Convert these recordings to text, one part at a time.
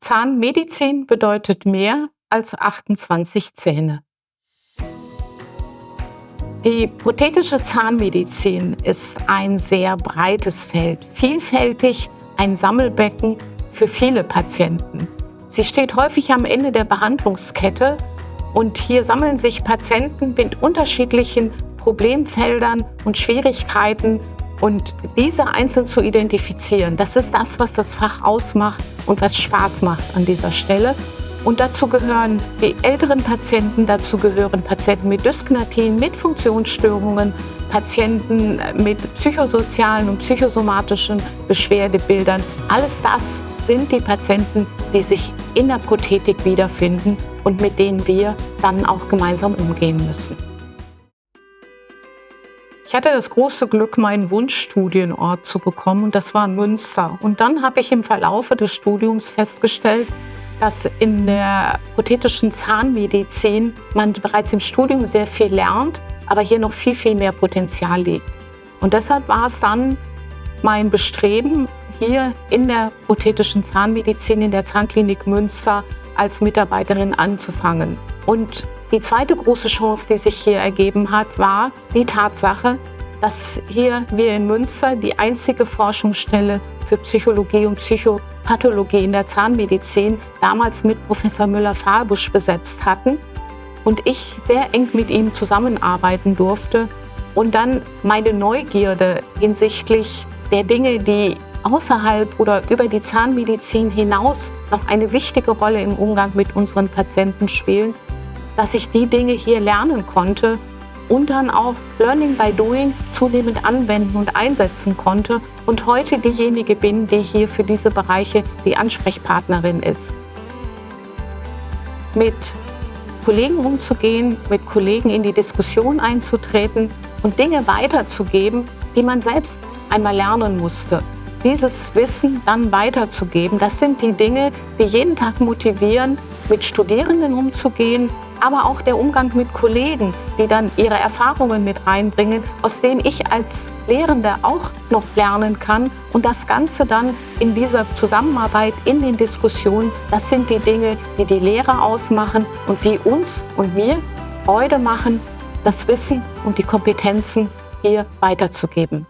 Zahnmedizin bedeutet mehr als 28 Zähne. Die prothetische Zahnmedizin ist ein sehr breites Feld, vielfältig, ein Sammelbecken für viele Patienten. Sie steht häufig am Ende der Behandlungskette und hier sammeln sich Patienten mit unterschiedlichen Problemfeldern und Schwierigkeiten und diese einzeln zu identifizieren. Das ist das, was das Fach ausmacht und was Spaß macht an dieser Stelle. Und dazu gehören die älteren Patienten, dazu gehören Patienten mit Dysknatien, mit Funktionsstörungen, Patienten mit psychosozialen und psychosomatischen Beschwerdebildern. Alles das sind die Patienten, die sich in der Prothetik wiederfinden und mit denen wir dann auch gemeinsam umgehen müssen. Ich hatte das große Glück, meinen Wunschstudienort zu bekommen, und das war Münster. Und dann habe ich im Verlaufe des Studiums festgestellt, dass in der prothetischen Zahnmedizin man bereits im Studium sehr viel lernt, aber hier noch viel, viel mehr Potenzial liegt. Und deshalb war es dann mein Bestreben, hier in der prothetischen Zahnmedizin in der Zahnklinik Münster als Mitarbeiterin anzufangen. Und die zweite große Chance, die sich hier ergeben hat, war die Tatsache, dass hier wir in Münster die einzige Forschungsstelle für Psychologie und Psychopathologie in der Zahnmedizin damals mit Professor Müller-Fahlbusch besetzt hatten und ich sehr eng mit ihm zusammenarbeiten durfte und dann meine Neugierde hinsichtlich der Dinge, die außerhalb oder über die Zahnmedizin hinaus noch eine wichtige Rolle im Umgang mit unseren Patienten spielen, dass ich die Dinge hier lernen konnte und dann auch Learning by Doing zunehmend anwenden und einsetzen konnte und heute diejenige bin, die hier für diese Bereiche die Ansprechpartnerin ist. Mit Kollegen umzugehen, mit Kollegen in die Diskussion einzutreten und Dinge weiterzugeben, die man selbst einmal lernen musste. Dieses Wissen dann weiterzugeben, das sind die Dinge, die jeden Tag motivieren, mit Studierenden umzugehen, aber auch der Umgang mit Kollegen, die dann ihre Erfahrungen mit reinbringen, aus denen ich als Lehrende auch noch lernen kann. Und das Ganze dann in dieser Zusammenarbeit, in den Diskussionen, das sind die Dinge, die die Lehrer ausmachen und die uns und mir Freude machen, das Wissen und die Kompetenzen hier weiterzugeben.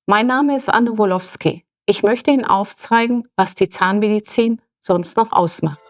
Mein Name ist Anne Wolowski. Ich möchte Ihnen aufzeigen, was die Zahnmedizin sonst noch ausmacht.